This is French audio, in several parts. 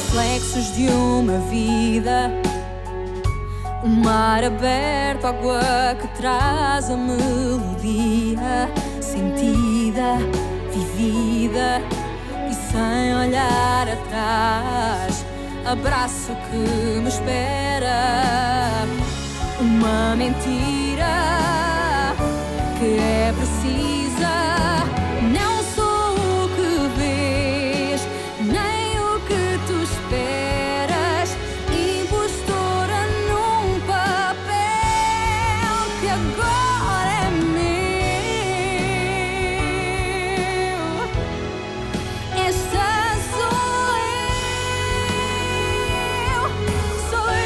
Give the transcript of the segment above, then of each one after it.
reflexos de uma vida. O mar aberto, água que traz a melodia sentida, vivida e sem olhar atrás. Abraço que me espera. Uma mentira que é precisa. Não sou o que vês, nem o que tu esperas. Impostora num papel que agora é meu. Esta sou eu, sou eu.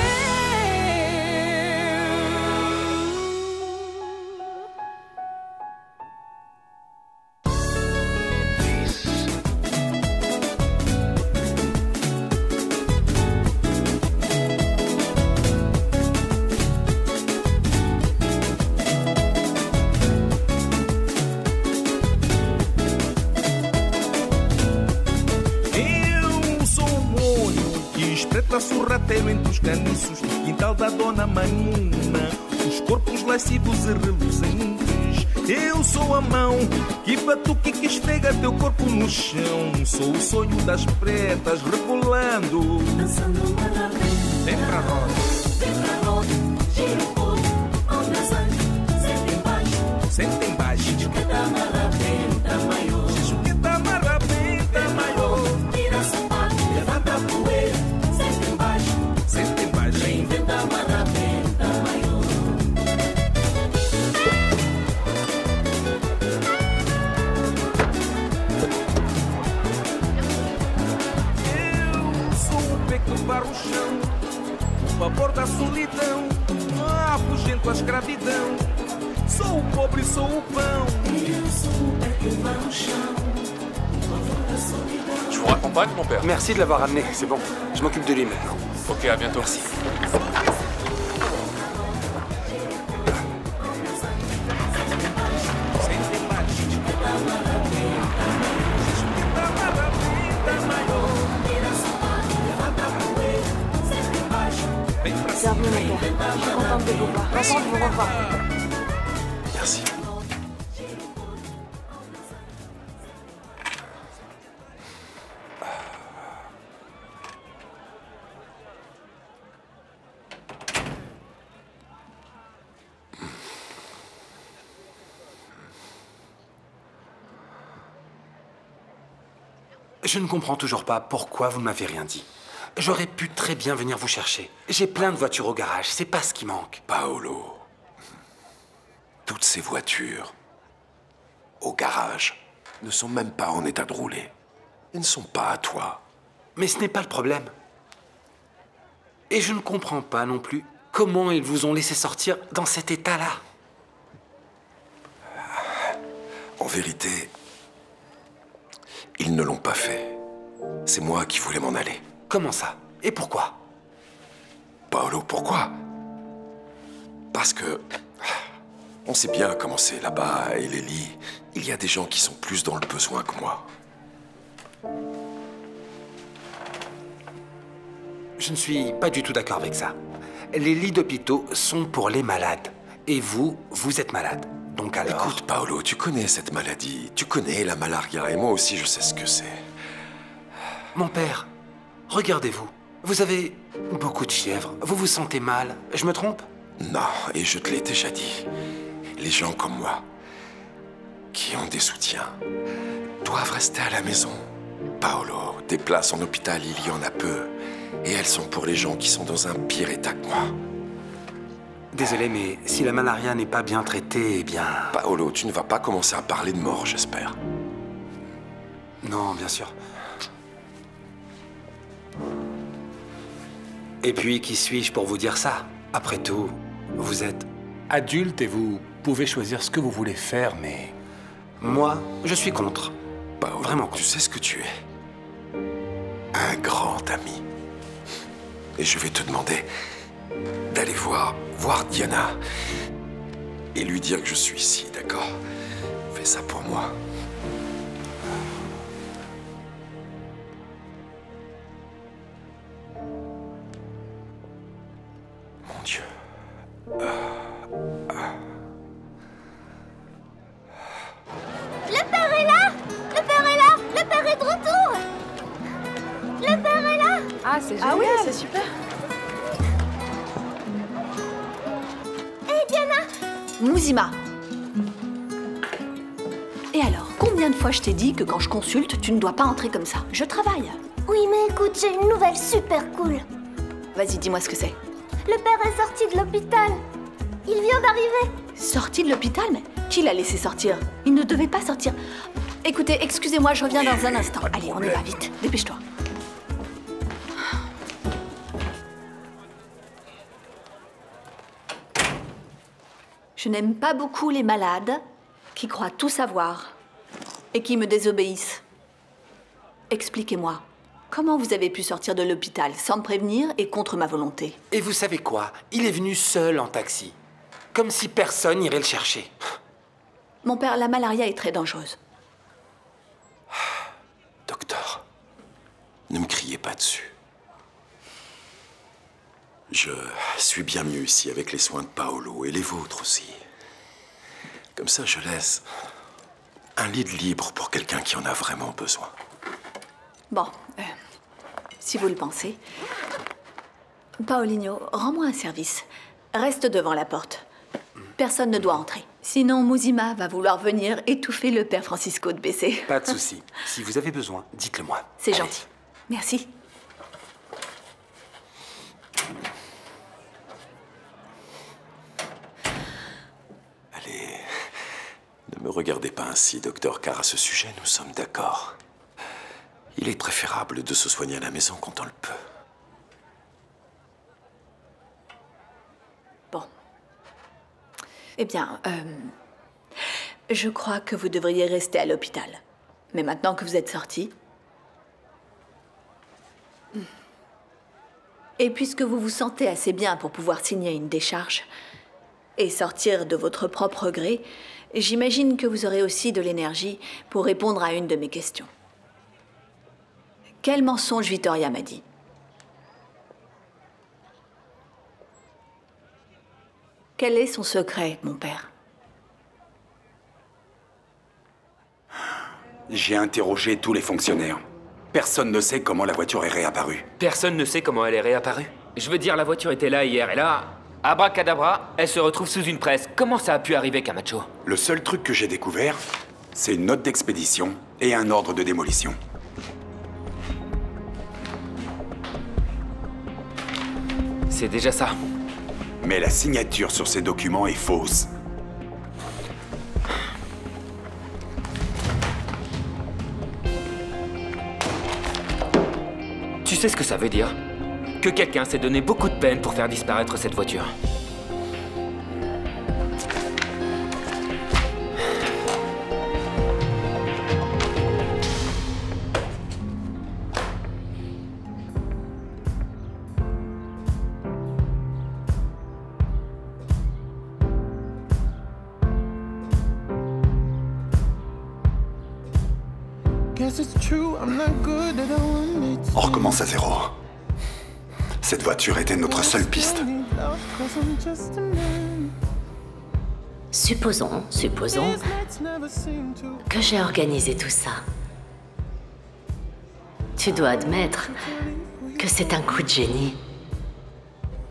Eu sou o molho que espreita sorrateiro entre os caniços do quintal da dona Maimuna. Os corpos lascivos e reluzentes. Eu sou a mão que batuque e que esfrega teu corpo no chão. Sou o sonho das pretas rebolando. Dançando uma da vez. Vem pra roda, Vem pra roda, gira o corpo, onda sangue, senta embaixo. senta embaixo. Etiqueta marabenta maior. Chuqueta marabenta maior. Tira sapato, levanta a poeira, senta embaixo. Senta embaixo. Inventa marabenta maior. Eu sou o peito do barro chão, o vapor da solidão, afugento a escravidão. Sou o pobre, sou o pão. Eu sou o pé que vai no chão, o pavor da solidão. Je vous raccompagne, mon père. Merci de l'avoir ramené, c'est bon. Je m'occupe de lui maintenant. Ok, à bientôt. Merci. Senta embaixo. Chuqueta marabenta maior. Tira sapato, levanta a poeira, senta embaixo. Vem pra cima. Bienvenue, mon père. Je suis contente de vous voir. Content de vous revoir. Merci. Je ne comprends toujours pas pourquoi vous ne m'avez rien dit. J'aurais pu très bien venir vous chercher. J'ai plein de voitures au garage, c'est pas ce qui manque. Paolo, toutes ces voitures au garage ne sont même pas en état de rouler. Elles ne sont pas à toi. Mais ce n'est pas le problème. Et je ne comprends pas non plus comment ils vous ont laissé sortir dans cet état-là. En vérité, ils ne l'ont pas fait. C'est moi qui voulais m'en aller. Comment ça? Et pourquoi? Paolo, pourquoi? Parce que... On sait bien comment c'est là-bas, et Lélie. Il y a des gens qui sont plus dans le besoin que moi. Je ne suis pas du tout d'accord avec ça. Les lits d'hôpitaux sont pour les malades. Et vous, vous êtes malade. Donc alors... Écoute, Paolo, tu connais cette maladie. Tu connais la malaria, et moi aussi je sais ce que c'est. Mon père, regardez-vous. Vous avez beaucoup de fièvre. Vous vous sentez mal. Je me trompe? Non, et je te l'ai déjà dit. Les gens comme moi, qui ont des soutiens, doivent rester à la maison. Paolo, des places en hôpital, il y en a peu. Et elles sont pour les gens qui sont dans un pire état que moi. Désolé, mais si la malaria n'est pas bien traitée, eh bien... Paolo, tu ne vas pas commencer à parler de mort, j'espère. Non, bien sûr. Et puis, qui suis-je pour vous dire ça? Après tout, vous êtes Adulte et vous pouvez choisir ce que vous voulez faire, mais... Moi, je suis contre. Paolo, Vraiment tu contre. sais ce que tu es. Un grand ami. Et je vais te demander d'aller voir Diana. Et lui dire que je suis ici, d'accord? Fais ça pour moi. mon Dieu. Le père est là! Le père est là! Le père est de retour! Le père est là! Ah, c'est génial. Ah oui, c'est super. Hé, Diana! Mouzima. Et alors, combien de fois je t'ai dit que quand je consulte, tu ne dois pas entrer comme ça? Je travaille. Oui, mais écoute, j'ai une nouvelle super cool. Vas-y, dis-moi ce que c'est. Le père est sorti de l'hôpital. Il vient d'arriver. Sorti de l'hôpital? Mais qui l'a laissé sortir? Il ne devait pas sortir. Écoutez, excusez-moi, je reviens dans un instant. Allez, on y va vite. Dépêche-toi. Je n'aime pas beaucoup les malades qui croient tout savoir et qui me désobéissent. Expliquez-moi, comment vous avez pu sortir de l'hôpital sans me prévenir et contre ma volonté? Et vous savez quoi? Il est venu seul en taxi. Comme si personne n'irait le chercher. Mon père, la malaria est très dangereuse. Docteur, ne me criez pas dessus. Je suis bien mieux ici avec les soins de Paolo et les vôtres aussi. Comme ça, je laisse un lit libre pour quelqu'un qui en a vraiment besoin. Bon, si vous le pensez. Paolinho, rends-moi un service. Reste devant la porte. Personne ne doit entrer. Sinon, Mouzima va vouloir venir étouffer le père Francisco de BC. Pas de souci. Si vous avez besoin, dites-le moi. C'est Allez. gentil. Merci. Allez, ne me regardez pas ainsi, docteur, car à ce sujet, nous sommes d'accord. Il est préférable de se soigner à la maison quand on le peut. Bon. Eh bien, je crois que vous devriez rester à l'hôpital. Mais maintenant que vous êtes sorti... Et puisque vous vous sentez assez bien pour pouvoir signer une décharge et sortir de votre propre gré, j'imagine que vous aurez aussi de l'énergie pour répondre à une de mes questions. Quel mensonge Vittoria m'a dit? Quel est son secret, mon père? J'ai interrogé tous les fonctionnaires. Personne ne sait comment la voiture est réapparue. Personne ne sait comment elle est réapparue. Je veux dire, la voiture était là hier et là, abracadabra, elle se retrouve sous une presse. Comment ça a pu arriver, Camacho? Le seul truc que j'ai découvert, c'est une note d'expédition et un ordre de démolition. C'est déjà ça. Mais la signature sur ces documents est fausse. Tu sais ce que ça veut dire? Que quelqu'un s'est donné beaucoup de peine pour faire disparaître cette voiture. On recommence à zéro. Cette voiture était notre seule piste. Supposons que j'ai organisé tout ça. Tu dois admettre que c'est un coup de génie.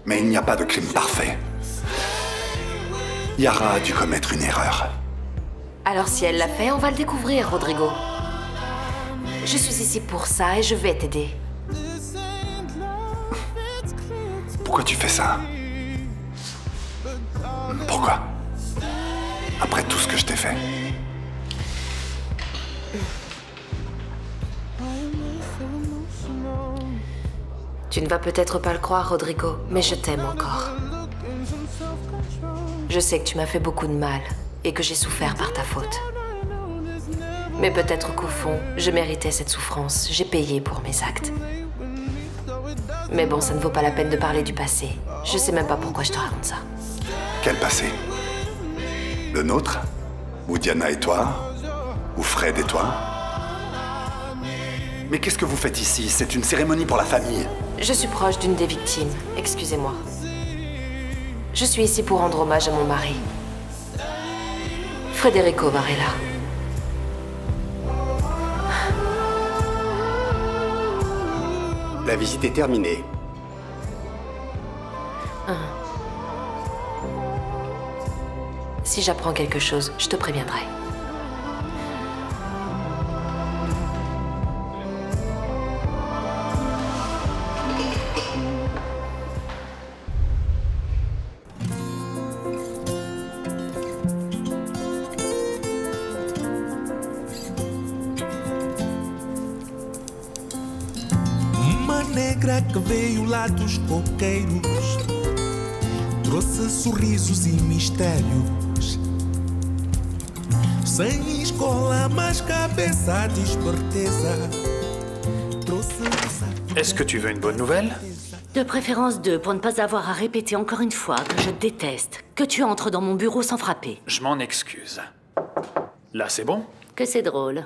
Mais il n'y a pas de crime parfait. Yara a dû commettre une erreur. Alors si elle l'a fait, on va le découvrir, Rodrigo. Je suis ici pour ça et je vais t'aider. Pourquoi tu fais ça? Pourquoi? Après tout ce que je t'ai fait. Tu ne vas peut-être pas le croire, Rodrigo, mais je t'aime encore. Je sais que tu m'as fait beaucoup de mal et que j'ai souffert par ta faute. Mais peut-être qu'au fond, je méritais cette souffrance. J'ai payé pour mes actes. Mais bon, ça ne vaut pas la peine de parler du passé. Je sais même pas pourquoi je te raconte ça. Quel passé? Le nôtre? Ou Diana et toi? Ou Fred et toi? Mais qu'est-ce que vous faites ici? C'est une cérémonie pour la famille. Je suis proche d'une des victimes. Excusez-moi. Je suis ici pour rendre hommage à mon mari. Federico Varela. La visite est terminée. Si j'apprends quelque chose, je te préviendrai. Uma negra que veio lá dos coqueiros trouxe sorrisos e mistérios. Sem escola, mas cabeça de esperteza. Est-ce que tu veux une bonne nouvelle? De préférence 2, pour ne pas avoir à répéter encore une fois que je déteste que tu entres dans mon bureau sans frapper. Je m'en excuse. Là, c'est bon? Que c'est drôle.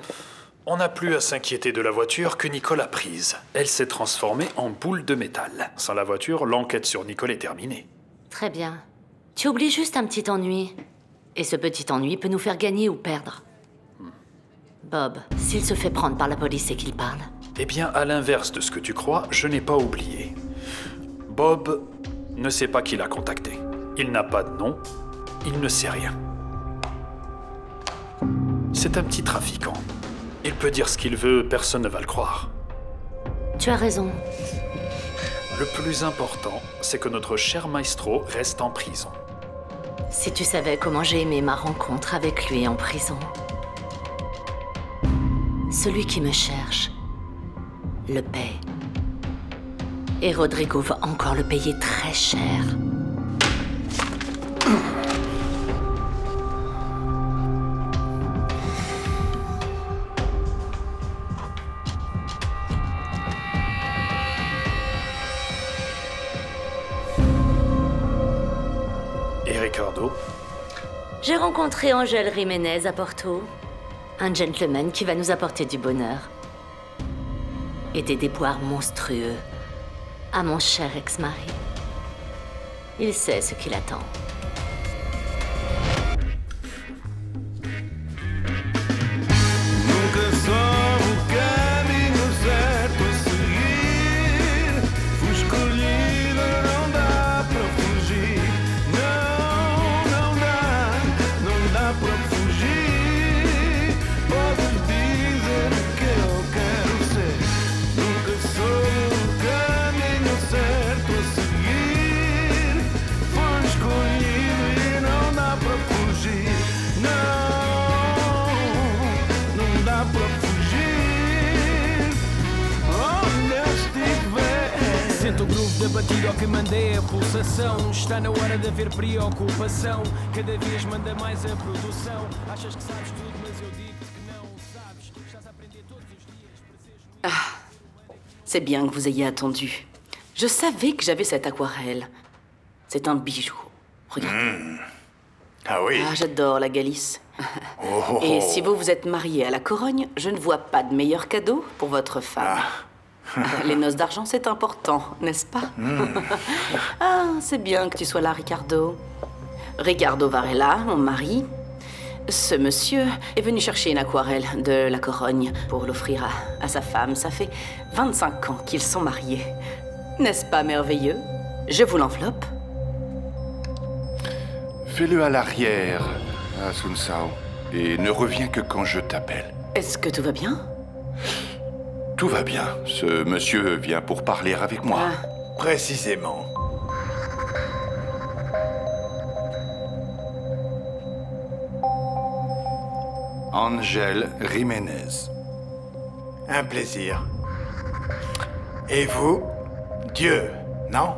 On n'a plus à s'inquiéter de la voiture que Nicole a prise. Elle s'est transformée en boule de métal. Sans la voiture, l'enquête sur Nicole est terminée. Très bien. Tu oublies juste un petit ennui. Et ce petit ennui peut nous faire gagner ou perdre. Bob, s'il se fait prendre par la police et qu'il parle. Eh bien, à l'inverse de ce que tu crois, je n'ai pas oublié. Bob ne sait pas qui l'a contacté. Il n'a pas de nom, il ne sait rien. C'est un petit trafiquant. Il peut dire ce qu'il veut, personne ne va le croire. Tu as raison. Le plus important, c'est que notre cher maestro reste en prison. Si tu savais comment j'ai aimé ma rencontre avec lui en prison. Celui qui me cherche le paie. Et Rodrigo va encore le payer très cher. Et Ricardo? J'ai rencontré Ángel Jiménez à Porto. Un gentleman qui va nous apporter du bonheur. Et des déboires monstrueux à mon cher ex-mari. Il sait ce qu'il attend. Nunca soube o caminho certo a seguir. Fui escolhida, não dá para fugir. Não dá para fugir. Podes dizer o que eu quero ser. Nunca soube o caminho certo a seguir. Fui escolhido e não dá para fugir. Não dá para fugir. Onde estiver. Sento o groove da batida ao que mandei a pulsação. Está na hora de haver preocupação. Cada vez manda mais a produção. Achas que sabes tudo, mas eu digo-te que não sabes. Estás a aprender todos os dias. Ah, c'est bien que vous ayez attendu. Je savais que j'avais cette aquarelle. C'est un bijou. Regarde. Ah oui. Ah, j'adore la Galice. Oh. Et si vous vous êtes marié à la Corogne, je ne vois pas de meilleur cadeau pour votre femme. Les noces d'argent, c'est important, n'est-ce pas? Ah, c'est bien que tu sois là, Ricardo. Ricardo Varela, mon mari. Ce monsieur est venu chercher une aquarelle de la Corogne pour l'offrir à sa femme. Ça fait 25 ans qu'ils sont mariés. N'est-ce pas merveilleux? Je vous l'enveloppe. Fais-le à l'arrière, Asunsao, et ne reviens que quand je t'appelle. Est-ce que tout va bien? Tout va bien. Ce monsieur vient pour parler avec moi. Précisément. Ángel Jiménez. Un plaisir. Et vous? Dieu, non?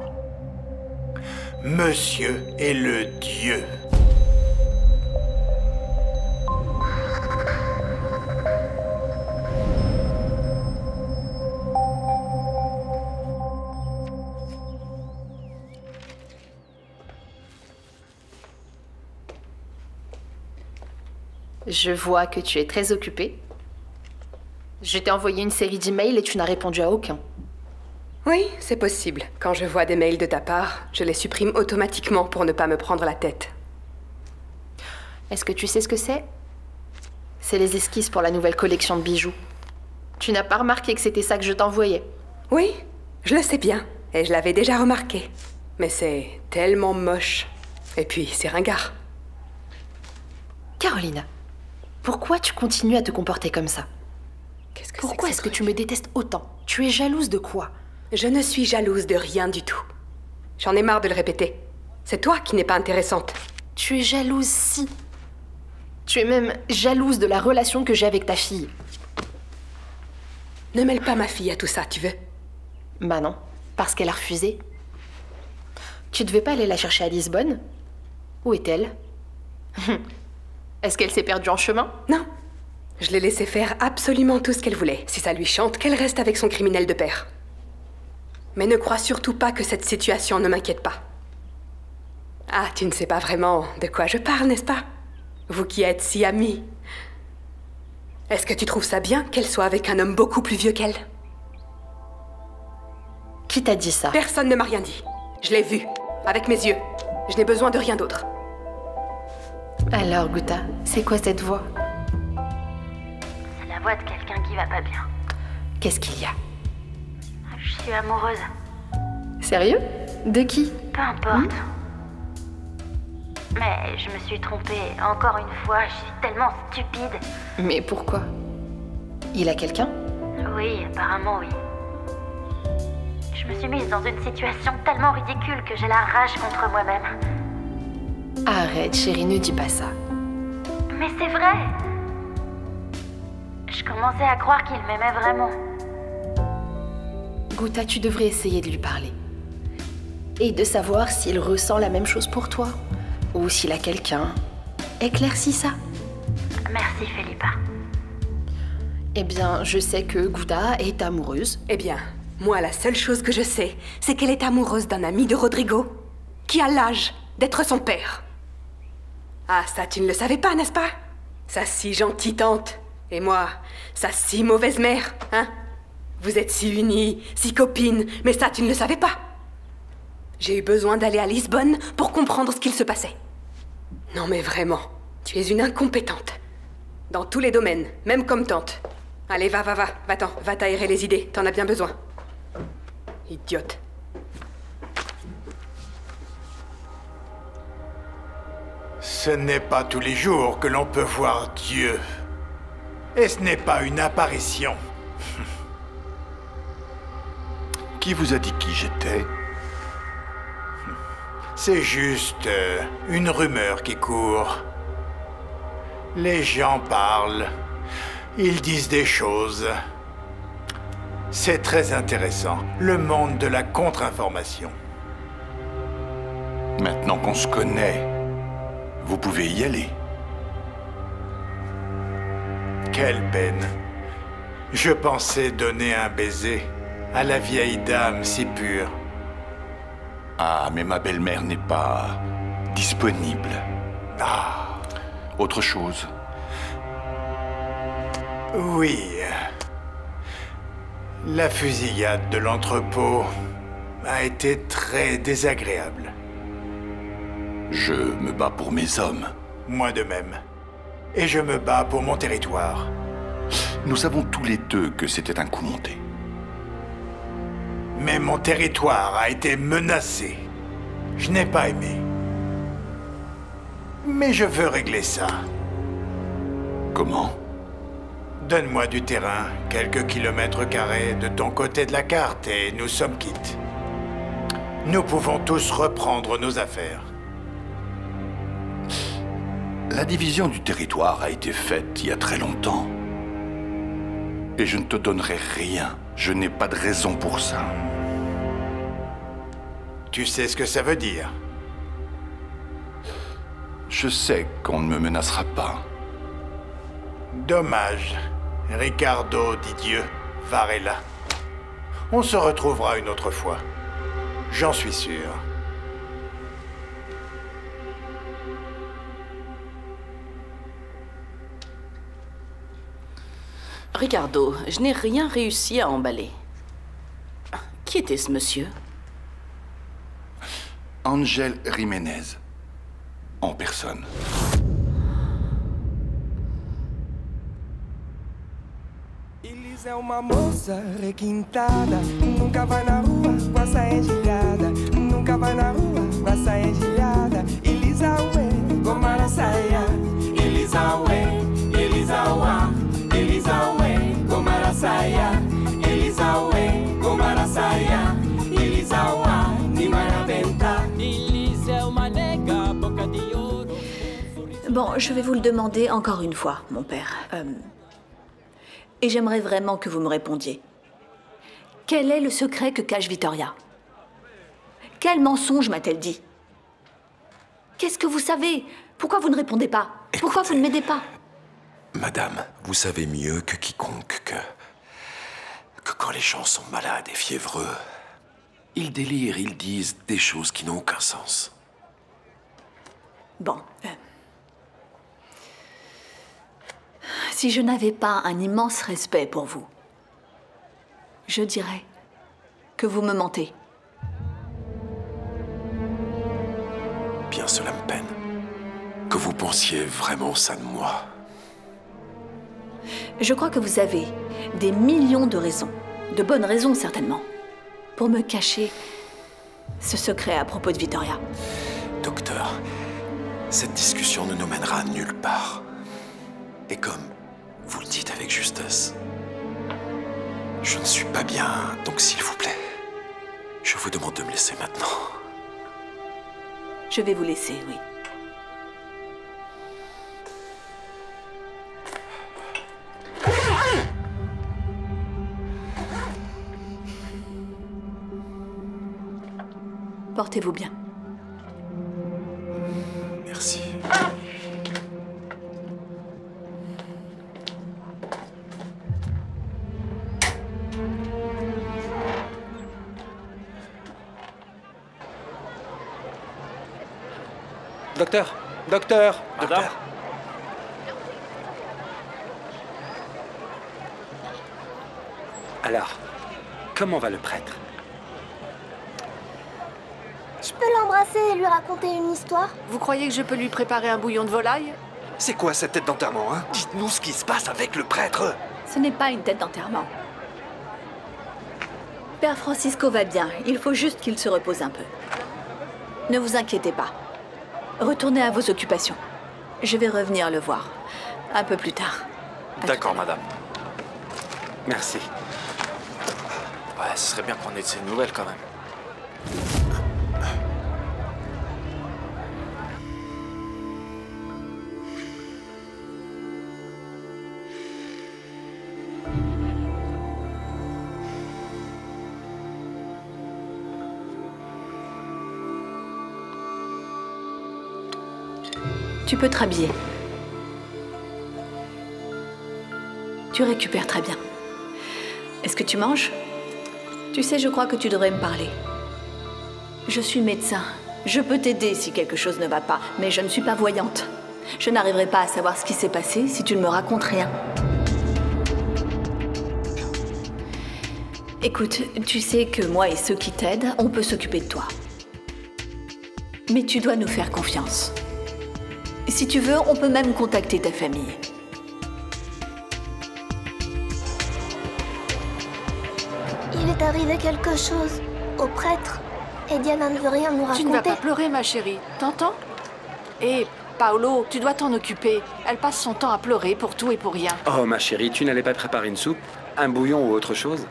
Monsieur est le Dieu. Je vois que tu es très occupé. Je t'ai envoyé une série d'emails et tu n'as répondu à aucun. Oui, c'est possible. Quand je vois des mails de ta part, je les supprime automatiquement pour ne pas me prendre la tête. Est-ce que tu sais ce que c'est? C'est les esquisses pour la nouvelle collection de bijoux. Tu n'as pas remarqué que c'était ça que je t'envoyais? Oui, je le sais bien. Et je l'avais déjà remarqué. Mais c'est tellement moche. Et puis, c'est ringard. Carolina, pourquoi tu continues à te comporter comme ça? Pourquoi est-ce que tu me détestes autant? Tu es jalouse de quoi? Je ne suis jalouse de rien du tout. J'en ai marre de le répéter. C'est toi qui n'es pas intéressante. Tu es jalouse, si. Tu es même jalouse de la relation que j'ai avec ta fille. Ne mêle pas ma fille à tout ça, tu veux? Bah non, parce qu'elle a refusé. Tu devais pas aller la chercher à Lisbonne? Où est-elle? Est-ce qu'elle s'est perdue en chemin? Non. Je l'ai laissé faire absolument tout ce qu'elle voulait. Si ça lui chante, qu'elle reste avec son criminel de père. Mais ne crois surtout pas que cette situation ne m'inquiète pas. Ah, tu ne sais pas vraiment de quoi je parle, n'est-ce pas? Vous qui êtes si amis. Est-ce que tu trouves ça bien qu'elle soit avec un homme beaucoup plus vieux qu'elle? Qui t'a dit ça? Personne ne m'a rien dit. Je l'ai vu, avec mes yeux. Je n'ai besoin de rien d'autre. Alors, Guta, c'est quoi cette voix? C'est la voix de quelqu'un qui va pas bien. Qu'est-ce qu'il y a? Je suis amoureuse. Sérieux? De qui? Peu importe. Mais je me suis trompée. Encore une fois, je suis tellement stupide. Mais pourquoi? Il a quelqu'un? Oui, apparemment oui. Je me suis mise dans une situation tellement ridicule que j'ai la rage contre moi-même. Arrête, chérie, ne dis pas ça. Mais c'est vrai! Je commençais à croire qu'il m'aimait vraiment. Guta, tu devrais essayer de lui parler. Et de savoir s'il ressent la même chose pour toi. Ou s'il a quelqu'un. Éclaircis ça. Merci, Philippa. Eh bien, je sais que Guta est amoureuse. Eh bien, moi, la seule chose que je sais, c'est qu'elle est amoureuse d'un ami de Rodrigo, qui a l'âge d'être son père. Ah, ça, tu ne le savais pas, n'est-ce pas? Sa si gentille tante. Et moi, sa si mauvaise mère, hein? Vous êtes si unis, si copines, mais ça, tu ne le savais pas. J'ai eu besoin d'aller à Lisbonne pour comprendre ce qu'il se passait. Non mais vraiment, tu es une incompétente. Dans tous les domaines, même comme tante. Allez, va-t'en, va t'aérer les idées, t'en as bien besoin. Idiote. Ce n'est pas tous les jours que l'on peut voir Dieu. Et ce n'est pas une apparition. Qui vous a dit qui j'étais? C'est juste une rumeur qui court. Les gens parlent. Ils disent des choses. C'est très intéressant. Le monde de la contre-information. Maintenant qu'on se connaît, vous pouvez y aller. Quelle peine. Je pensais donner un baiser à la vieille dame si pure. Ah, mais ma belle-mère n'est pas disponible. Ah. Autre chose? Oui. La fusillade de l'entrepôt a été très désagréable. Je me bats pour mes hommes. Moi de même. Et je me bats pour mon territoire. Nous savons tous les deux que c'était un coup monté. Mais mon territoire a été menacé. Je n'ai pas aimé. Mais je veux régler ça. Comment? Donne-moi du terrain, quelques kilomètres carrés de ton côté de la carte et nous sommes quittes. Nous pouvons tous reprendre nos affaires. La division du territoire a été faite il y a très longtemps. Et je ne te donnerai rien. Je n'ai pas de raison pour ça. Tu sais ce que ça veut dire? Je sais qu'on ne me menacera pas. Dommage. Ricardo dit Dieu, Varela. On se retrouvera une autre fois. J'en suis sûr. Ricardo, je n'ai rien réussi à emballer. Qui était ce monsieur? Ángel Jiménez. En personne. Elis é uma moça requintada, nunca vai na rua com a saia engilhada, nunca vai na rua com a saia engilhada. Elisa ué, gomara saia, Elisa ué, Elisa uá, Elisa ué, gomara saia, Elisa ué, gomara saia, Elisa uá, ni marabenta. Elisa é uma nega, boca de ouro. Bon, je vais vous le demander encore une fois, mon père. Et j'aimerais vraiment que vous me répondiez. Quel est le secret que cache Vittoria? Quel mensonge m'a-t-elle dit? Qu'est-ce que vous savez? Pourquoi vous ne répondez pas? Pourquoi vous ne m'aidez pas? Madame, vous savez mieux que quiconque que quand les gens sont malades et fiévreux, ils délirent, ils disent des choses qui n'ont aucun sens. Bon. Si je n'avais pas un immense respect pour vous, je dirais que vous me mentez. Bien cela me peine. Que vous pensiez vraiment ça de moi. Je crois que vous avez des millions de raisons, de bonnes raisons certainement, pour me cacher ce secret à propos de Vittoria. Docteur, cette discussion ne nous mènera nulle part. Et comme vous le dites avec justesse, je ne suis pas bien, donc s'il vous plaît, je vous demande de me laisser maintenant. Je vais vous laisser, oui. Portez-vous bien. Merci. Docteur, docteur, Madame. docteur. Alors, comment va le prêtre? Je peux l'embrasser et lui raconter une histoire? Vous croyez que je peux lui préparer un bouillon de volaille? C'est quoi cette tête d'enterrement, hein? Dites-nous ce qui se passe avec le prêtre. Ce n'est pas une tête d'enterrement. Père Francisco va bien, il faut juste qu'il se repose un peu. Ne vous inquiétez pas. Retournez à vos occupations. Je vais revenir le voir un peu plus tard. D'accord, madame. Merci. Ouais, ce serait bien qu'on ait de ces nouvelles quand même. Tu peux te rhabiller. Tu récupères très bien. Est-ce que tu manges? Tu sais, je crois que tu devrais me parler. Je suis médecin. Je peux t'aider si quelque chose ne va pas, mais je ne suis pas voyante. Je n'arriverai pas à savoir ce qui s'est passé si tu ne me racontes rien. Écoute, tu sais que moi et ceux qui t'aident, on peut s'occuper de toi. Mais tu dois nous faire confiance. Si tu veux, on peut même contacter ta famille. Il est arrivé quelque chose au prêtre et Diana ne veut rien nous raconter. Tu ne vas pas pleurer, ma chérie. T'entends? Hé, Paolo, tu dois t'en occuper. Elle passe son temps à pleurer pour tout et pour rien. Oh, ma chérie, tu n'allais pas préparer une soupe, un bouillon ou autre chose?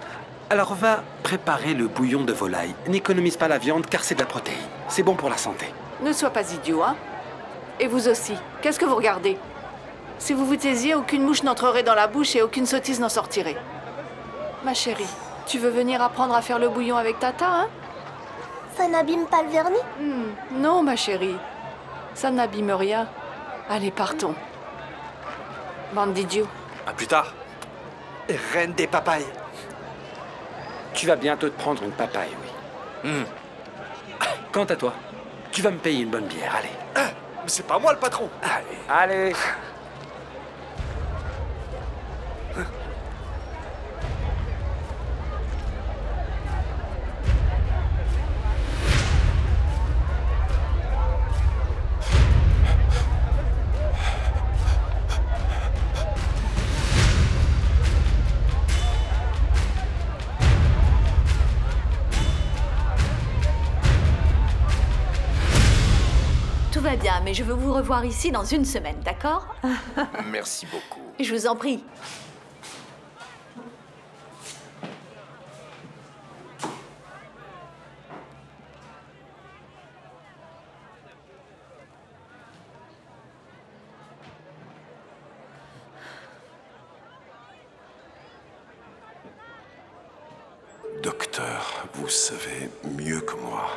Alors va préparer le bouillon de volaille. N'économise pas la viande car c'est de la protéine. C'est bon pour la santé. Ne sois pas idiot, hein? Et vous aussi. Qu'est-ce que vous regardez? Si vous vous taisiez, aucune mouche n'entrerait dans la bouche et aucune sottise n'en sortirait. Ma chérie, tu veux venir apprendre à faire le bouillon avec Tata, hein? Ça n'abîme pas le vernis? Non, ma chérie. Ça n'abîme rien. Allez, partons. Bande d'idiots. À plus tard. Reine des papayes. Tu vas bientôt te prendre une papaye, oui. Quant à toi, tu vas me payer une bonne bière, allez. Mais c'est pas moi le patron. Allez. va bien, mais je veux vous revoir ici dans une semaine, d'accord? Merci beaucoup. Je vous en prie. Docteur, vous savez mieux que moi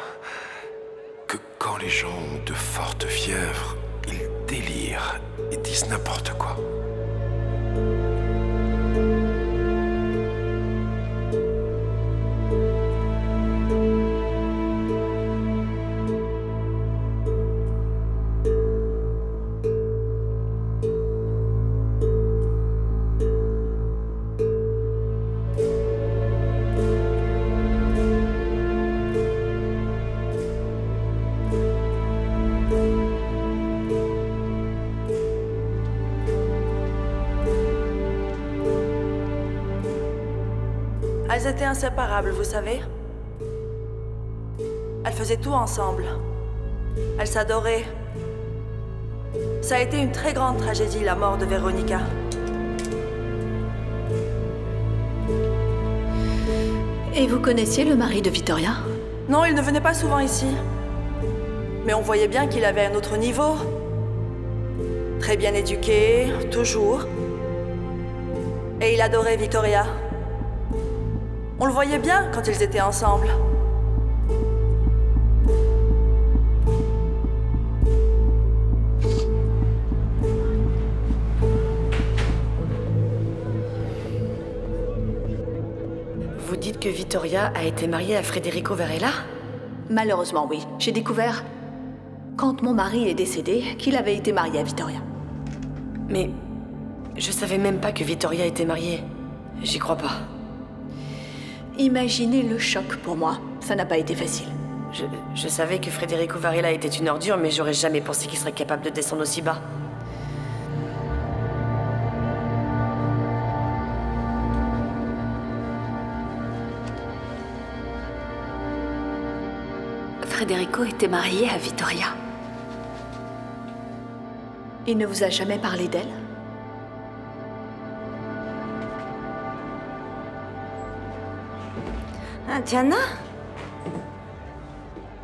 que quand les gens ont de fortes fièvres, ils délirent et disent n'importe quoi. Elles étaient inséparables, vous savez. Elles faisaient tout ensemble. Elles s'adoraient. Ça a été une très grande tragédie, la mort de Véronica. Et vous connaissiez le mari de Victoria? Non, il ne venait pas souvent ici. Mais on voyait bien qu'il avait un autre niveau. Très bien éduqué, toujours. Et il adorait Victoria. On le voyait bien quand ils étaient ensemble. Vous dites que Vittoria a été mariée à Federico Varela? Malheureusement, oui. J'ai découvert, quand mon mari est décédé, qu'il avait été marié à Vittoria. Mais je savais même pas que Vittoria était mariée. J'y crois pas. Imaginez le choc pour moi. Ça n'a pas été facile. Je savais que Federico Varela était une ordure, mais j'aurais jamais pensé qu'il serait capable de descendre aussi bas. Federico était marié à Vittoria. Il ne vous a jamais parlé d'elle? Ah, Diana?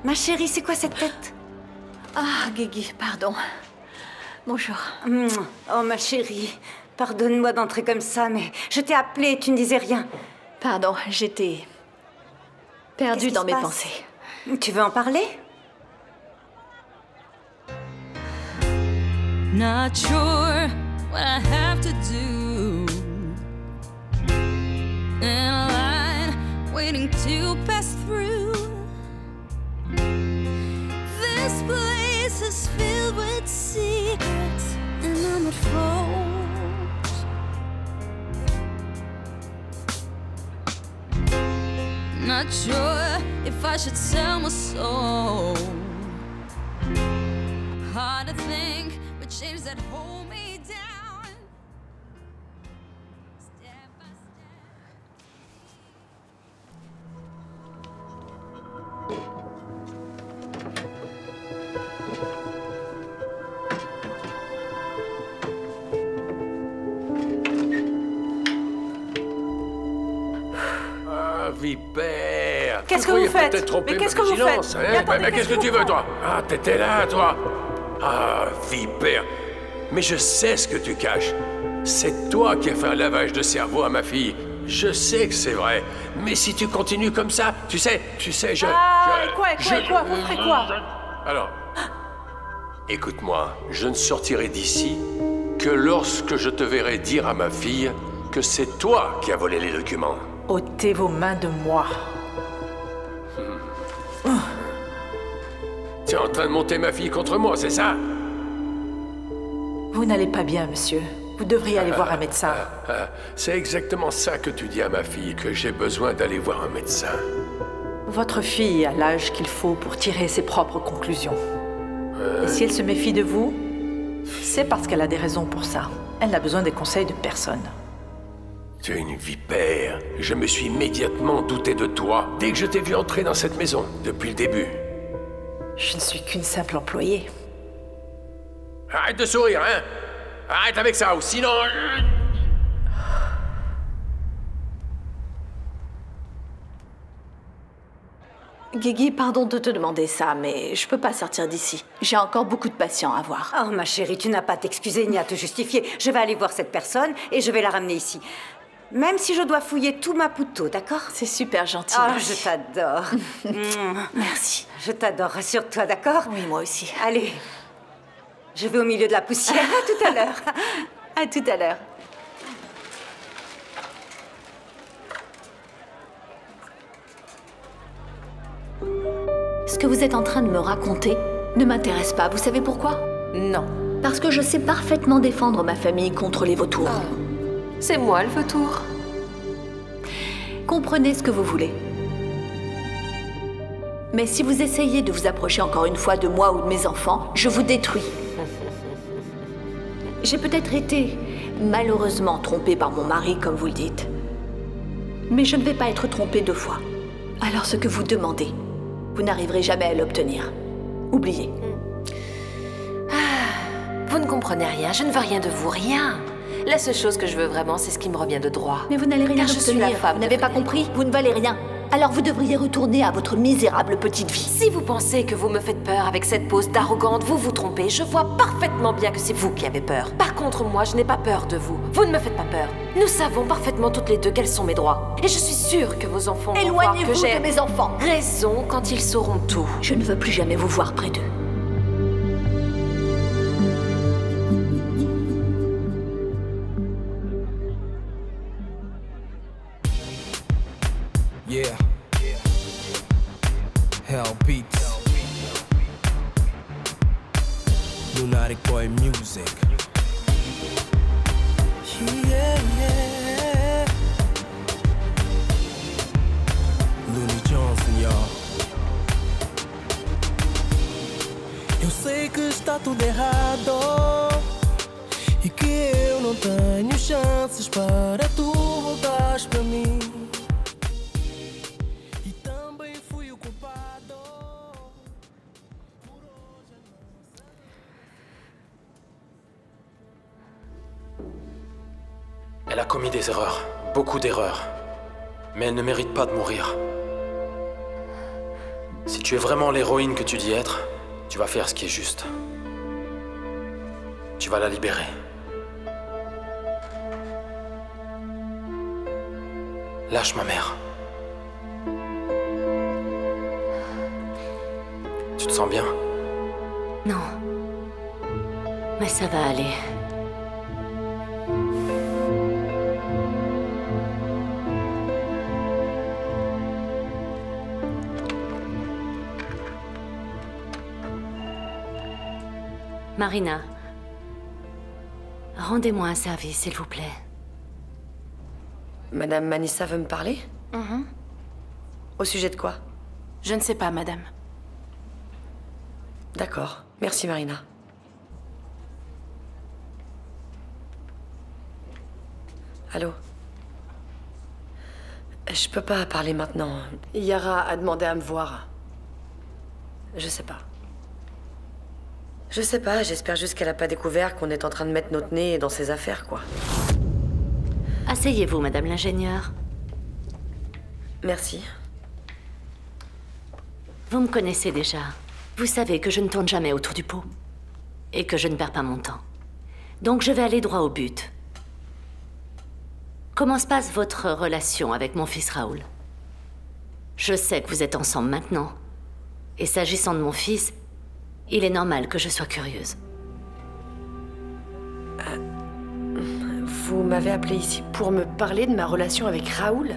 Ma chérie, c'est quoi cette tête? Ah, Guigui, pardon. Bonjour. Oh, ma chérie, pardonne-moi d'entrer comme ça, mais je t'ai appelée et tu ne disais rien. Pardon, j'étais perdue dans mes pensées. Tu veux en parler? Not sure what I have to do. In a line waiting to pass through. This place is filled with secrets and I'm at fault. Not sure if I should sell my soul. Hard to think, but chains that hold me down. Step by Ah, vipère! Qu'est-ce que vous faites? Mais qu'est-ce que vous faites? Mais qu'est-ce que tu veux, toi? Ah, t'étais là, toi! Ah, vipère! Mais je sais ce que tu caches. C'est toi qui as fait un lavage de cerveau à ma fille. Je sais que c'est vrai. Mais si tu continues comme ça, tu sais, je... Quoi? Vous ferez quoi? Alors, écoute-moi, je ne sortirai d'ici que lorsque je te verrai dire à ma fille que c'est toi qui as volé les documents. Ôtez vos mains de moi. Tu es en train de monter ma fille contre moi, c'est ça? Vous n'allez pas bien, monsieur. Vous devriez aller voir un médecin. C'est exactement ça que tu dis à ma fille, que j'ai besoin d'aller voir un médecin. Votre fille a l'âge qu'il faut pour tirer ses propres conclusions. Et si elle se méfie de vous, c'est parce qu'elle a des raisons pour ça. Elle n'a besoin des conseils de personne. Tu es une vipère. Je me suis immédiatement douté de toi dès que je t'ai vu entrer dans cette maison, depuis le début. Je ne suis qu'une simple employée. Arrête de sourire, hein? Arrête avec ça, ou sinon... Guigui, pardon de te demander ça, mais je peux pas sortir d'ici. J'ai encore beaucoup de patients à voir. Oh, ma chérie, tu n'as pas à t'excuser ni à te justifier. Je vais aller voir cette personne et je vais la ramener ici. Même si je dois fouiller tout Maputo, d'accord? C'est super gentil. Oh, je t'adore. Merci. Je t'adore, rassure-toi, d'accord? Oui, moi aussi. Allez, je vais au milieu de la poussière. À tout à l'heure. À tout à l'heure. Ce que vous êtes en train de me raconter ne m'intéresse pas. Vous savez pourquoi? Non. Parce que je sais parfaitement défendre ma famille contre les vautours. C'est moi le vautour. Comprenez ce que vous voulez. Mais si vous essayez de vous approcher encore une fois de moi ou de mes enfants, je vous détruis. J'ai peut-être été malheureusement trompée par mon mari, comme vous le dites. Mais je ne vais pas être trompée 2 fois. Alors ce que vous demandez, vous n'arriverez jamais à l'obtenir. Oubliez. Vous ne comprenez rien, je ne veux rien de vous, rien. La seule chose que je veux vraiment, c'est ce qui me revient de droit. Mais vous n'allez rien Car je suis la obtenir. femme Vous n'avez de pas Frédéric. compris? Vous ne valez rien. Alors vous devriez retourner à votre misérable petite vie. Si vous pensez que vous me faites peur avec cette pose d'arrogante, vous vous trompez. Je vois parfaitement bien que c'est vous qui avez peur. Par contre, moi, je n'ai pas peur de vous. Vous ne me faites pas peur. Nous savons parfaitement toutes les deux quels sont mes droits. Et je suis sûre que vos enfants vont voir que Éloignez-vous j'ai de mes enfants. raison quand ils sauront tout. Je ne veux plus jamais vous voir près d'eux. Yeah. Hell beats. Lunatic Boy music. Yeah, yeah. Looney Johnson, y'all. Eu sei que está tudo errado e que eu não tenho chances para tu voltares para mim. Elle a commis des erreurs, beaucoup d'erreurs. Mais elle ne mérite pas de mourir. Si tu es vraiment l'héroïne que tu dis être, tu vas faire ce qui est juste. Tu vas la libérer. Lâche ma mère. Tu te sens bien? Non. Mais ça va aller. Marina, rendez-moi un service, s'il vous plaît. Madame Manissa veut me parler? Au sujet de quoi? Je ne sais pas, madame. D'accord. Merci, Marina. Allô? Je peux pas parler maintenant. Yara a demandé à me voir. Je sais pas. Je sais pas, j'espère juste qu'elle a pas découvert qu'on est en train de mettre notre nez dans ses affaires, quoi. Asseyez-vous, madame l'ingénieure. Merci. Vous me connaissez déjà. Vous savez que je ne tourne jamais autour du pot. Et que je ne perds pas mon temps. Donc je vais aller droit au but. Comment se passe votre relation avec mon fils Raoul? Je sais que vous êtes ensemble maintenant. Et s'agissant de mon fils, il est normal que je sois curieuse. Vous m'avez appelé ici pour me parler de ma relation avec Raoul?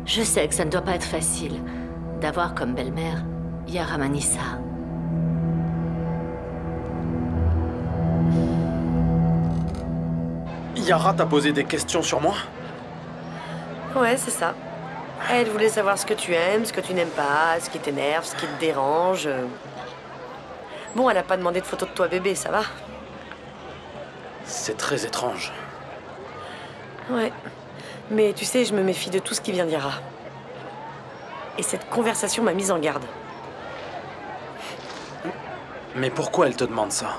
Je sais que ça ne doit pas être facile d'avoir comme belle-mère Yara Manissa. Yara t'a posé des questions sur moi? Ouais, c'est ça. Elle voulait savoir ce que tu aimes, ce que tu n'aimes pas, ce qui t'énerve, ce qui te dérange. Bon, elle a pas demandé de photos de toi bébé, ça va? C'est très étrange. Ouais. Mais tu sais, je me méfie de tout ce qui vient d'Yara. Et cette conversation m'a mise en garde. Mais pourquoi elle te demande ça?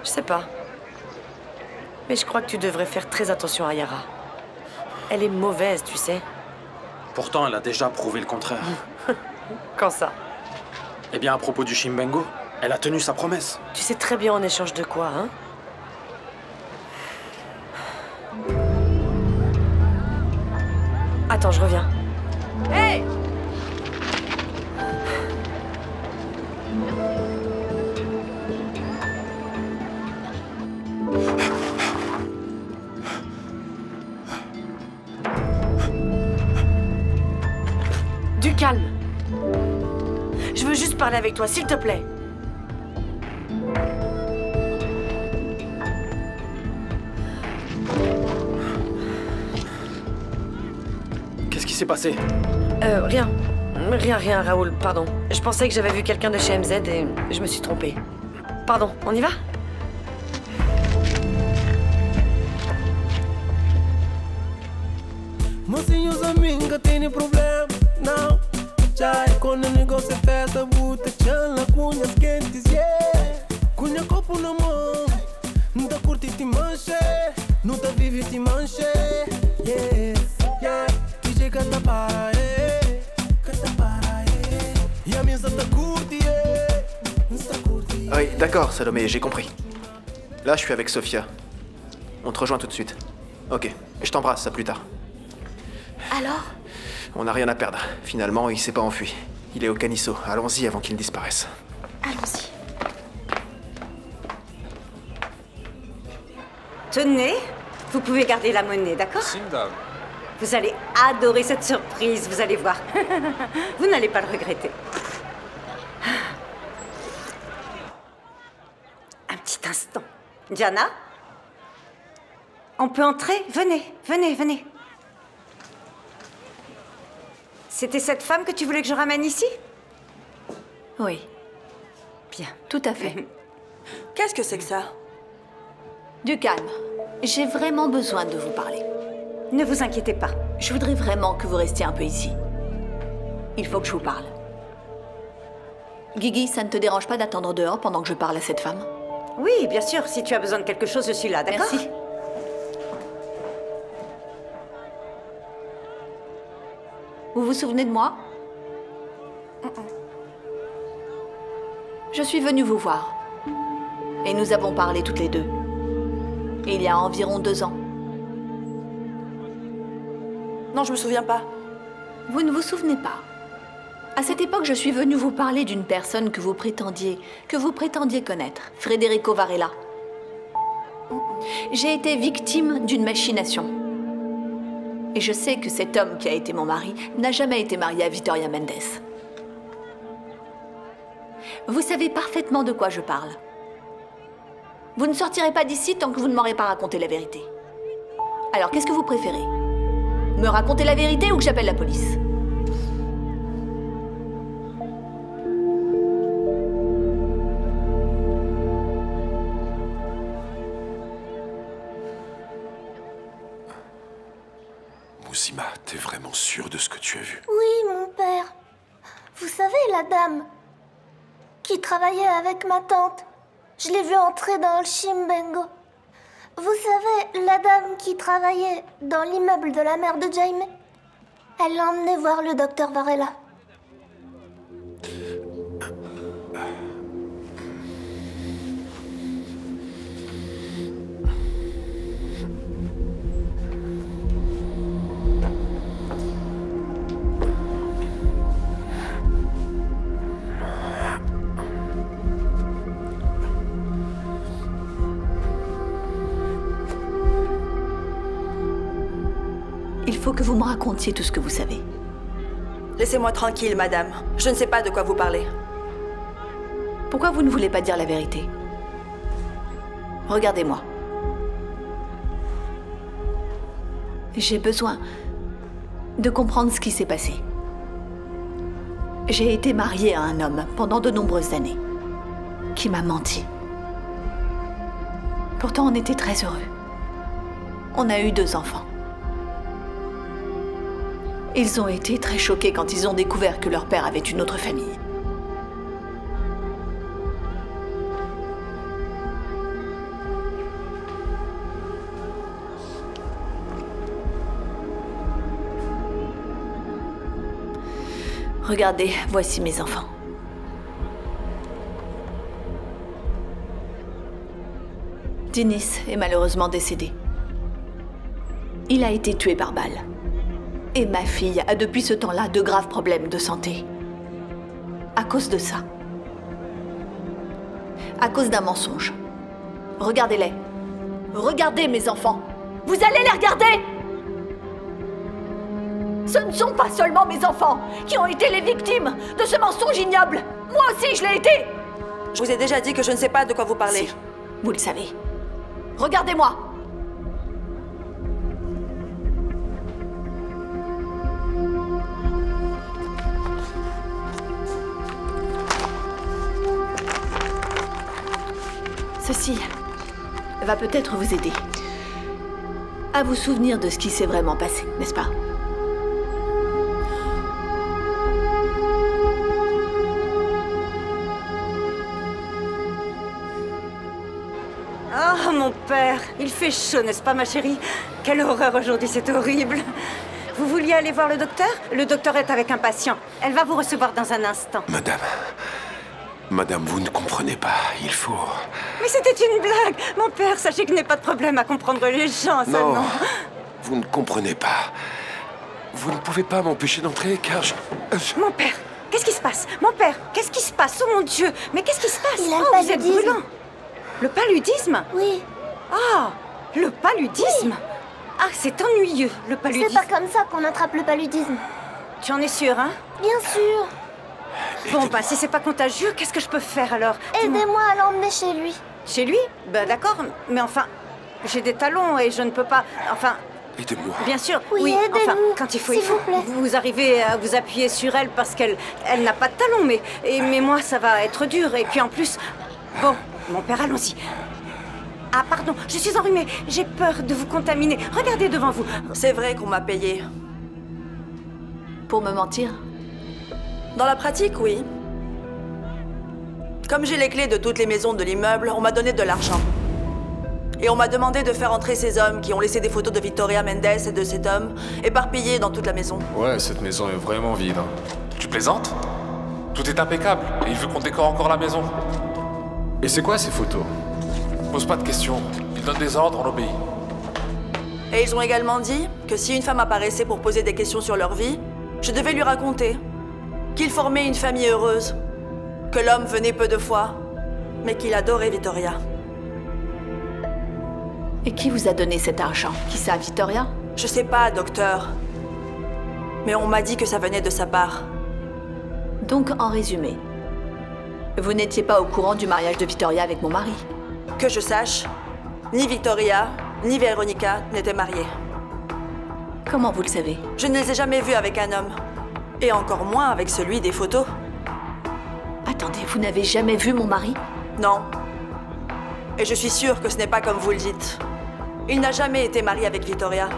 Je sais pas. Mais je crois que tu devrais faire très attention à Yara. Elle est mauvaise, tu sais. Pourtant, elle a déjà prouvé le contraire. Quand ça? Eh bien, à propos du Chimbengo, elle a tenu sa promesse. Tu sais très bien en échange de quoi, hein? Attends, je reviens. Hey! Du calme. Je veux juste parler avec toi, s'il te plaît. Qu'est-ce qui s'est passé? Rien. Rien, Raoul, pardon. Je pensais que j'avais vu quelqu'un de chez MZ et je me suis trompée. Pardon, on y va? Mocinhos amiga tem problema, não. Já é quando o negócio é festa, buta, chala, cunhas quentes, yeah. Cunha copo na mão, não tá curti te manche, não tá vive te manche, yeah, yeah. DJ canta para, canta para, e a mesa tá curti, Oui, d'accord, Salomé, j'ai compris. Là, je suis avec Sophia. On te rejoint tout de suite. Ok, je t'embrasse, à plus tard. Alors? On n'a rien à perdre. Finalement, il s'est pas enfui. Il est au Canisso. Allons-y avant qu'il ne disparaisse. Allons-y. Tenez, vous pouvez garder la monnaie, d'accord? Vous allez adorer cette surprise, vous allez voir. Vous n'allez pas le regretter. Un petit instant. Diana? On peut entrer? Venez, venez, venez. C'était cette femme que tu voulais que je ramène ici? Oui. Bien. Tout à fait. Qu'est-ce que c'est que ça? Du calme. J'ai vraiment besoin de vous parler. Ne vous inquiétez pas. Je voudrais vraiment que vous restiez un peu ici. Il faut que je vous parle. Guigui, ça ne te dérange pas d'attendre dehors pendant que je parle à cette femme? Oui, bien sûr. Si tu as besoin de quelque chose, je suis là, d'accord? Merci. Vous vous souvenez de moi? Je suis venue vous voir. Et nous avons parlé toutes les deux. Il y a environ 2 ans. Non, je me souviens pas. Vous ne vous souvenez pas? À cette époque, je suis venue vous parler d'une personne que vous prétendiez connaître, Federico Varela. J'ai été victime d'une machination. Et je sais que cet homme qui a été mon mari n'a jamais été marié à Vittoria Mendes. Vous savez parfaitement de quoi je parle. Vous ne sortirez pas d'ici tant que vous ne m'aurez pas raconté la vérité. Alors, qu'est-ce que vous préférez? Me raconter la vérité ou que j'appelle la police? Mousima, t'es vraiment sûre de ce que tu as vu? Oui, mon père. Vous savez, la dame qui travaillait avec ma tante. Je l'ai vue entrer dans le Chimbengo. Vous savez, la dame qui travaillait dans l'immeuble de la mère de Jaime. Elle l'a emmenée voir le docteur Varela. Il faut que vous me racontiez tout ce que vous savez. Laissez-moi tranquille, madame. Je ne sais pas de quoi vous parlez. Pourquoi vous ne voulez pas dire la vérité? Regardez-moi. J'ai besoin de comprendre ce qui s'est passé. J'ai été mariée à un homme pendant de nombreuses années qui m'a menti. Pourtant, on était très heureux. On a eu 2 enfants. Ils ont été très choqués quand ils ont découvert que leur père avait une autre famille. Regardez, voici mes enfants. Dennis est malheureusement décédé. Il a été tué par balle. Et ma fille a depuis ce temps-là de graves problèmes de santé. À cause de ça. À cause d'un mensonge. Regardez-les. Regardez mes enfants. Vous allez les regarder! Ce ne sont pas seulement mes enfants qui ont été les victimes de ce mensonge ignoble. Moi aussi, je l'ai été! Je vous ai déjà dit que je ne sais pas de quoi vous parlez. Si, vous le savez. Regardez-moi! Ceci va peut-être vous aider à vous souvenir de ce qui s'est vraiment passé, n'est-ce pas? Oh, mon père, il fait chaud, n'est-ce pas, ma chérie? Quelle horreur aujourd'hui, c'est horrible. Vous vouliez aller voir le docteur? Le docteur est avec un patient. Elle va vous recevoir dans un instant. Madame, vous ne comprenez pas, il faut... Mais c'était une blague. Mon père, sachez qu'il n'y a pas de problème à comprendre les gens seulement. Non, vous ne comprenez pas. Vous ne pouvez pas m'empêcher d'entrer, car je... Mon père, qu'est-ce qui se passe? Mon père, qu'est-ce qui se passe? Oh mon Dieu, mais qu'est-ce qui se passe? Il a le vous êtes paludisme. brûlant. Le paludisme? Oui. Ah, le paludisme? Oui. Ah, c'est ennuyeux, le paludisme. C'est pas comme ça qu'on attrape le paludisme. Tu en es sûre, hein? Bien sûr. Bon, bah, si c'est pas contagieux, qu'est-ce que je peux faire alors? Aidez-moi à l'emmener chez lui. Chez lui? Ben d'accord, mais enfin, j'ai des talons et je ne peux pas... Enfin... Aidez-moi. Bien sûr, Oui, enfin, aidez-nous, quand il faut... s'il vous plaît. Vous arrivez à vous appuyer sur elle parce qu'elle n'a pas de talons, mais moi, ça va être dur. Et puis en plus... Bon, mon père, allons-y. Ah, pardon, je suis enrhumée. J'ai peur de vous contaminer. Regardez devant vous. C'est vrai qu'on m'a payé. Pour me mentir? Dans la pratique, oui. Comme j'ai les clés de toutes les maisons de l'immeuble, on m'a donné de l'argent. Et on m'a demandé de faire entrer ces hommes qui ont laissé des photos de Victoria Mendes et de cet homme, éparpillés dans toute la maison. Ouais, cette maison est vraiment vide. Tu plaisantes? Tout est impeccable, et il veut qu'on décore encore la maison. Et c'est quoi ces photos? Pose pas de questions. Il donne des ordres, on obéit. Et ils ont également dit que si une femme apparaissait pour poser des questions sur leur vie, je devais lui raconter qu'il formait une famille heureuse, que l'homme venait peu de fois, mais qu'il adorait Victoria. Et qui vous a donné cet argent? Qui ça, Victoria? Je sais pas, docteur. Mais on m'a dit que ça venait de sa part. Donc, en résumé, vous n'étiez pas au courant du mariage de Victoria avec mon mari? Que je sache, ni Victoria, ni Véronica n'étaient mariées. Comment vous le savez? Je ne les ai jamais vues avec un homme. Et encore moins avec celui des photos. Attendez, vous n'avez jamais vu mon mari? Non. Et je suis sûre que ce n'est pas comme vous le dites. Il n'a jamais été marié avec Victoria.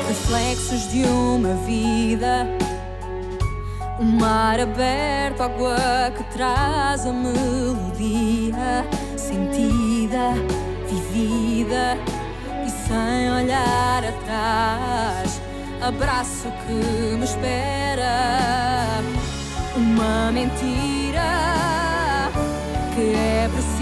Reflexos de uma vida, mar aberto, água que traz a melodia sentida, vivida e sem olhar atrás. Abraço que me espera, uma mentira que é preciso